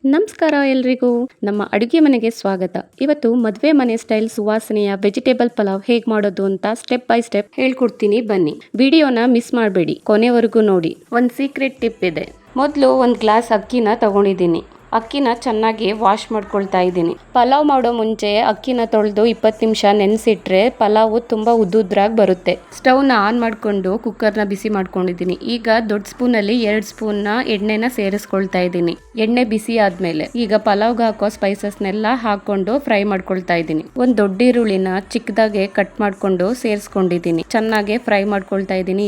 ನಮಸ್ಕಾರ ಎಲ್ರಿಗೂ ನಮ್ಮ ಅಡುಗೆ ಮನೆಗೆ ಸ್ವಾಗತ. ಇವತ್ತು ಮದುವೆ ಮನೆ ಸ್ಟೈಲ್ ಸುವಾಸನೆಯ ವೆಜಿಟೇಬಲ್ ಪಲಾವ್ ಹೇಗೆ ಮಾಡೋದು ಅಂತ ಸ್ಟೆಪ್ ಬೈ ಸ್ಟೆಪ್ ಹೇಳ್ಕೊಡ್ತೀನಿ ಬನ್ನಿ. ವಿಡಿಯೋನ ಮಿಸ್ ಮಾಡಬೇಡಿ, ಕೊನೆವರೆಗೂ ನೋಡಿ. ಒಂದು ಸೀಕ್ರೆಟ್ ಟಿಪ್ ಇದೆ. ಮೊದಲು ಒಂದು ಗ್ಲಾಸ್ ಅಕ್ಕಿನ ತಗೊಂಡಿದ್ದೀನಿ. ಅಕ್ಕಿನ ಚೆನ್ನಾಗಿ ವಾಶ್ ಮಾಡ್ಕೊಳ್ತಾ ಇದ್ದೀನಿ. ಪಲಾವ್ ಮಾಡೋ ಮುಂಚೆ ಅಕ್ಕಿನ ತೊಳೆದು 20 ನಿಮಿಷ ನೆನೆಸಿಟ್ರೆ ಪಲಾವು ತುಂಬಾ ಉದ್ದುದ್ರಾಗಿ ಬರುತ್ತೆ. ಸ್ಟವ್ನ ಆನ್ ಮಾಡಿಕೊಂಡು ಕುಕ್ಕರ್ನ ಬಿಸಿ ಮಾಡ್ಕೊಂಡಿದ್ದೀನಿ. ಈಗ ದೊಡ್ಡ ಸ್ಪೂನಲ್ಲಿ 2 ಸ್ಪೂನ್ನ ಎಣ್ಣೆನ ಸೇರಿಸ್ಕೊಳ್ತಾ ಇದ್ದೀನಿ. ಎಣ್ಣೆ ಬಿಸಿ ಆದ್ಮೇಲೆ ಈಗ ಪಲಾವ್ಗೆ ಹಾಕೋ ಸ್ಪೈಸಸ್ನೆಲ್ಲ ಹಾಕೊಂಡು ಫ್ರೈ ಮಾಡ್ಕೊಳ್ತಾ ಇದ್ದೀನಿ. ಒಂದು ದೊಡ್ಡ ಈರುಳ್ಳಿನ ಚಿಕ್ಕದಾಗೆ ಕಟ್ ಮಾಡ್ಕೊಂಡು ಸೇರಿಸ್ಕೊಂಡಿದ್ದೀನಿ. ಚೆನ್ನಾಗಿ ಫ್ರೈ ಮಾಡ್ಕೊಳ್ತಾ ಇದ್ದೀನಿ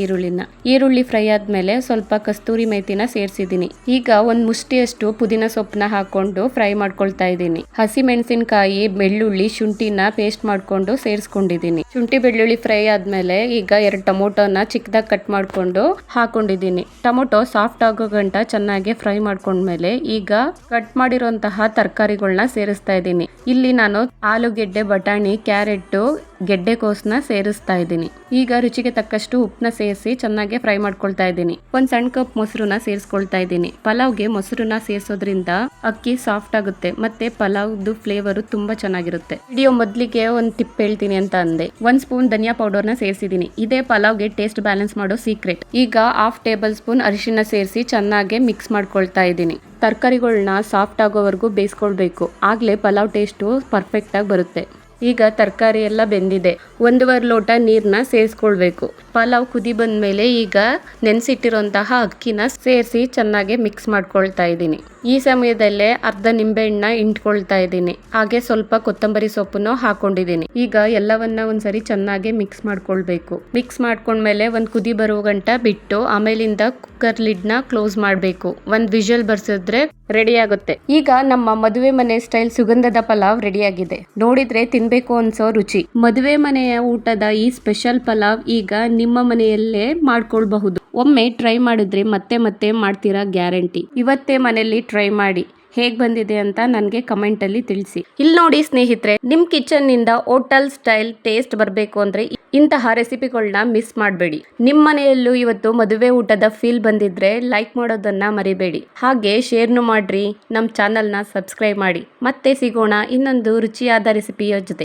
ಈರುಳ್ಳಿ ಫ್ರೈ ಆದ್ಮೇಲೆ ಸ್ವಲ್ಪ ಕಸ್ತೂರಿ ಮೇಥಿನ ಸೇರಿಸಿದ್ದೀನಿ. ಈಗ ಒಂದು ಮುಷ್ಟಿಯಷ್ಟು ಪುದೀನ ಸೊಪ್ಪನ್ನ ಹಾಕೊಂಡು ಫ್ರೈ ಮಾಡ್ಕೊಳ್ತಾ ಇದ್ದೀನಿ. ಹಸಿ ಮೆಣಸಿನಕಾಯಿ, ಬೆಳ್ಳುಳ್ಳಿ, ಶುಂಠಿನ ಪೇಸ್ಟ್ ಮಾಡ್ಕೊಂಡು ಸೇರಿಸ್ಕೊಂಡಿದ್ದೀನಿ. ಶುಂಠಿ ಬೆಳ್ಳುಳ್ಳಿ ಫ್ರೈ ಆದ್ಮೇಲೆ ಈಗ 2 ಟೊಮೊಟೊನ ಚಿಕ್ಕದಾಗಿ ಕಟ್ ಮಾಡ್ಕೊಂಡು ಹಾಕೊಂಡಿದ್ದೀನಿ. ಟೊಮೊಟೊ ಸಾಫ್ಟ್ ಆಗೋ ಗಂಟ ಚೆನ್ನಾಗಿ ಫ್ರೈ ಮಾಡ್ಕೊಂಡ್ಮೇಲೆ ಈಗ ಕಟ್ ಮಾಡಿರುವಂತಹ ತರಕಾರಿಗಳನ್ನ ಸೇರಿಸ್ತಾ ಇದ್ದೀನಿ. ಇಲ್ಲಿ ನಾನು ಆಲೂಗೆಡ್ಡೆ, ಬಟಾಣಿ, ಕ್ಯಾರೆಟ್, ಗೆಡ್ಡೆಕೋಸನ್ನ ಸೇರಿಸ್ತಾ ಇದ್ದೀನಿ. ಈಗ ರುಚಿಗೆ ತಕ್ಕಷ್ಟು ಉಪ್ಪನ್ನ ಸೇರಿಸಿ ಚೆನ್ನಾಗಿ ಫ್ರೈ ಮಾಡ್ಕೊಳ್ತಾ ಇದ್ದೀನಿ. ಒಂದ್ ಸಣ್ಣ ಕಪ್ ಮೊಸರನ್ನ ಸೇರಿಸ್ಕೊಳ್ತಾ ಇದ್ದೀನಿ. ಪಲಾವ್ಗೆ ಮೊಸರನ್ನ ಸೇರಿಸೋದ್ರಿಂದ ಅಕ್ಕಿ ಸಾಫ್ಟ್ ಆಗುತ್ತೆ ಮತ್ತೆ ಪಲಾವ್ದು ಫ್ಲೇವರ್ ತುಂಬಾ ಚೆನ್ನಾಗಿರುತ್ತೆ. ವಿಡಿಯೋ ಮೊದಲಿಗೆ ಒಂದು ಟಿಪ್ ಹೇಳ್ತೀನಿ ಅಂತ ಅಂದೆ. 1 ಸ್ಪೂನ್ ಧನಿಯಾ ಪೌಡರ್ನ ಸೇರಿಸಿದ್ದೀನಿ. ಇದೇ ಪಲಾವ್ಗೆ ಟೇಸ್ಟ್ ಬ್ಯಾಲೆನ್ಸ್ ಮಾಡೋ ಸೀಕ್ರೆಟ್. ಈಗ 1/2 ಟೇಬಲ್ ಸ್ಪೂನ್ ಅರಿಶಿನ ಸೇರಿಸಿ ಚೆನ್ನಾಗಿ ಮಿಕ್ಸ್ ಮಾಡ್ಕೊಳ್ತಾ ಇದ್ದೀನಿ. ತರಕಾರಿಗಳನ್ನ ಸಾಫ್ಟ್ ಆಗೋವರೆಗೂ ಬೇಯಿಸ್ಕೊಳ್ಬೇಕು. ಆಗ್ಲೇ ಪಲಾವ್ ಟೇಸ್ಟು ಪರ್ಫೆಕ್ಟ್ ಆಗಿ ಬರುತ್ತೆ. ಈಗ ತರಕಾರಿ ಎಲ್ಲ ಬೆಂದಿದೆ. 1.5 ಲೋಟ ನೀರನ್ನ ಸೇರಿಸ್ಕೊಳ್ಬೇಕು. ಪಲಾವ್ ಕುದಿ ಬಂದ್ಮೇಲೆ ಈಗ ನೆನೆಸಿಟ್ಟಿರುವಂತಹ ಅಕ್ಕಿನ ಸೇರಿಸಿ ಚೆನ್ನಾಗಿ ಮಿಕ್ಸ್ ಮಾಡ್ಕೊಳ್ತಾ ಇದ್ದೀನಿ. ಈ ಸಮಯದಲ್ಲೇ ಅರ್ಧ ನಿಂಬೆಹಣ್ಣ ಇಂಟ್ಕೊಳ್ತಾ ಇದ್ದೀನಿ. ಹಾಗೆ ಸ್ವಲ್ಪ ಕೊತ್ತಂಬರಿ ಸೊಪ್ಪನ್ನು ಹಾಕೊಂಡಿದ್ದೀನಿ. ಈಗ ಎಲ್ಲವನ್ನ ಒಂದ್ಸರಿ ಚೆನ್ನಾಗಿ ಮಿಕ್ಸ್ ಮಾಡ್ಕೊಳ್ಬೇಕು. ಮಿಕ್ಸ್ ಮಾಡ್ಕೊಂಡ್ಮೇಲೆ ಒಂದು ಕುದಿ ಬರುವ ಗಂಟ ಬಿಟ್ಟು ಆಮೇಲಿಂದ ಕುಕ್ಕರ್ ಲಿಡ್ನ ಕ್ಲೋಸ್ ಮಾಡಬೇಕು. ಒಂದು ವಿಷಲ್ ಬರ್ಸಿದ್ರೆ ರೆಡಿ ಆಗುತ್ತೆ. ಈಗ ನಮ್ಮ ಮದುವೆ ಮನೆ ಸ್ಟೈಲ್ ಸುಗಂಧದ ಪಲಾವ್ ರೆಡಿ ಆಗಿದೆ. ನೋಡಿದ್ರೆ ತಿನ್ಬೇಕು ಅನ್ಸೋ ರುಚಿ. ಮದುವೆ ಮನೆಯ ಊಟದ ಈ ಸ್ಪೆಷಲ್ ಪಲಾವ್ ಈಗ ನಿಮ್ಮ ಮನೆಯಲ್ಲೇ ಮಾಡ್ಕೊಳ್ಬಹುದು. ಒಮ್ಮೆ ಟ್ರೈ ಮಾಡಿದ್ರೆ ಮತ್ತೆ ಮತ್ತೆ ಮಾಡ್ತೀರಾ ಗ್ಯಾರಂಟಿ. ಇವತ್ತೇ ಮನೆಯಲ್ಲಿ ಟ್ರೈ ಮಾಡಿ ಹೇಗ್ ಬಂದಿದೆ ಅಂತ ನನಗೆ ಕಮೆಂಟ್ ಅಲ್ಲಿ ತಿಳಿಸಿ. ಇಲ್ಲಿ ನೋಡಿ ಸ್ನೇಹಿತರೆ, ನಿಮ್ ಕಿಚನ್ ನಿಂದ ಹೋಟೆಲ್ ಸ್ಟೈಲ್ ಟೇಸ್ಟ್ ಬರಬೇಕು ಅಂದ್ರೆ ಇಂತಹ ರೆಸಿಪಿಗಳನ್ನ ಮಿಸ್ ಮಾಡಬೇಡಿ. ನಿಮ್ಮ ಮನೆಯಲ್ಲೂ ಇವತ್ತು ಮದುವೆ ಊಟದ ಫೀಲ್ ಬಂದಿದ್ರೆ ಲೈಕ್ ಮಾಡೋದನ್ನ ಮರಿಬೇಡಿ. ಹಾಗೆ ಶೇರ್ನು ಮಾಡ್ರಿ. ನಮ್ಮ ಚಾನಲ್ನ ಸಬ್ಸ್ಕ್ರೈಬ್ ಮಾಡಿ. ಮತ್ತೆ ಸಿಗೋಣ ಇನ್ನೊಂದು ರುಚಿಯಾದ ರೆಸಿಪಿಯ ಜೊತೆ.